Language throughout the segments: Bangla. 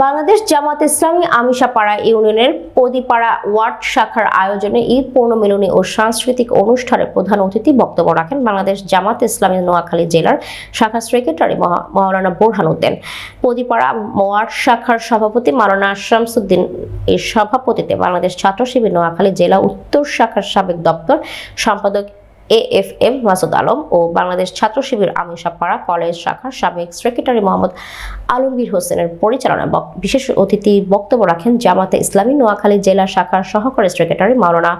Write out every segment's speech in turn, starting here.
বাংলাদেশ জামাত ইসলামী আমিশাপাড়া ইউনিয়নের পদিপাড়া ওয়ার্ড শাখার আয়োজনে ঈদ পূর্ণমিলনী ও সাংস্কৃতিক অনুষ্ঠানে প্রধান অতিথি বক্তব্য রাখেন বাংলাদেশ জামাত ইসলামী নোয়াখালী জেলার শাখা সেক্রেটারি মাওলানা বোরহান উদ্দিন। পদিপাড়া ওয়ার্ড শাখার সভাপতি মাওলানা শামসুদ্দিন এর সভাপতিত্বে বাংলাদেশ ছাত্র শিবির নোয়াখালী জেলা উত্তর শাখার সাবেক দপ্তর সম্পাদক AFM মাসুদ আলম ও বাংলাদেশ ছাত্র শিবির আমিশাপাড়া কলেজ শাখার সাবেক সেক্রেটারি মোহাম্মদ আলমগীর হোসেনের পরিচালনায় বিশেষ অতিথি বক্তব্য রাখেন জামাতে ইসলামী নোয়াখালী জেলা শাখার সহকারী সেক্রেটারি মাওলানা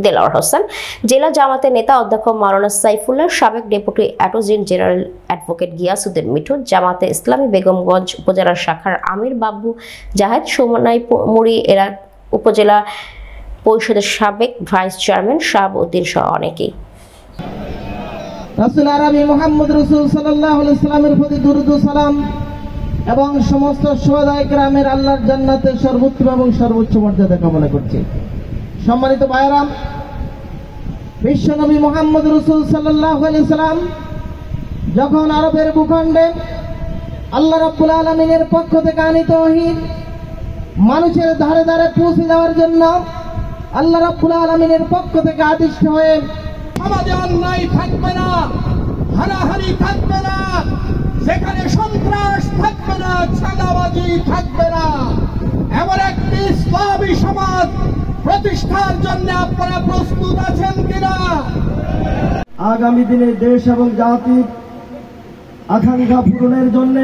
দেলাওয়ার হোসেন, জেলা জামাতের নেতা অধ্যক্ষ মাওলানা সাইফুল্লাহ, সাবেক deputy attorney general advocate Giasuddin Mithu, জামাতে ইসলামী বেগমগঞ্জ উপজেলা শাখার আমির বাবু জাহেদ, সোনাইমুড়ি এরা উপজেলা পরিষদের সাবেক ভাইস চেয়ারম্যান শাহাবউদ্দিন সহ অনেকেই। রাসূল আরবি মুহাম্মদ রাসূল সাল্লাল্লাহু আলাইহি সাল্লামের প্রতি দরুদ ও সালাম এবং সমস্ত শুহাদায়ে কেরামের আল্লাহর জান্নাতে সর্বোত্তম এবং সর্বোচ্চ মর্যাদা কামনা করছি। সম্মানিত ভাইরা, বিশ্বনবী মুহাম্মদ রাসূল সাল্লাল্লাহু আলাইহি সাল্লাম যখন আরবের ভূখণ্ডে আল্লাহ রাব্বুল আলামিনের পক্ষ থেকে আনিত ওহী মানুষের ধারে ধারে পৌঁছে দেওয়ার জন্য আল্লাহ রাব্বুল আলামিনের পক্ষ থেকে আদিষ্ট হয়ে সমাজে অন্যায় থাকবে না, হানাহানি থাকবে না, সেখানে সন্ত্রাস থাকবে না, চাঁদাবাজি থাকবে না, এমন একটি ইসলামী সমাজ প্রতিষ্ঠার জন্য আপনারা প্রস্তুত আছেন কিনা? আগামী দিনে দেশ এবং জাতির আকাঙ্ক্ষা পূরণের জন্য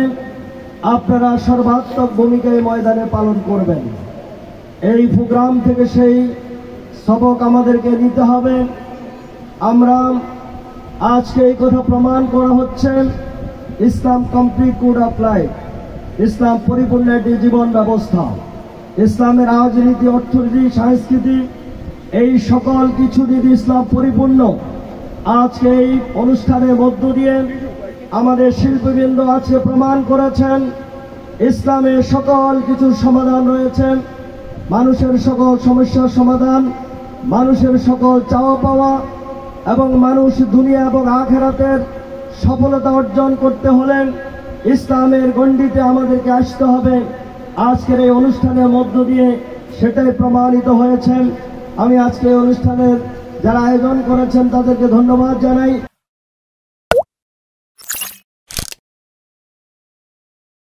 আপনারা সর্বাত্মক ভূমিকা এই ময়দানে পালন করবেন। এই প্রোগ্রাম থেকে সেই সবক আমাদেরকে নিতে হবে। আমরা আজকে এই কথা প্রমাণ করা হচ্ছে, ইসলাম কমপ্লিট কোড অফ লাইফ, ইসলাম পরিপূর্ণ একটি জীবন ব্যবস্থা। ইসলামের রাজনীতি, অর্থনীতি, সংস্কৃতি এই সকল কিছু দিয়ে ইসলাম পরিপূর্ণ। আজকে এই অনুষ্ঠানের মধ্য দিয়ে আমাদের শিল্পীবৃন্দ আজকে প্রমাণ করেছেন ইসলামের সকল কিছুর সমাধান রয়েছে, মানুষের সকল সমস্যার সমাধান, মানুষের সকল চাওয়া পাওয়া এবং মানুষ দুনিয়া এবং আখিরাতের সফলতা অর্জন করতে হলে ইসলামের গণ্ডিতে আমাদেরকে আসতে হবে। আজকের এই অনুষ্ঠানের মধ্য দিয়ে সেটাই প্রমাণিত হয়েছে। আমি আজকে এই অনুষ্ঠানের যারা আয়োজন করেছেন তাদেরকে ধন্যবাদ জানাই।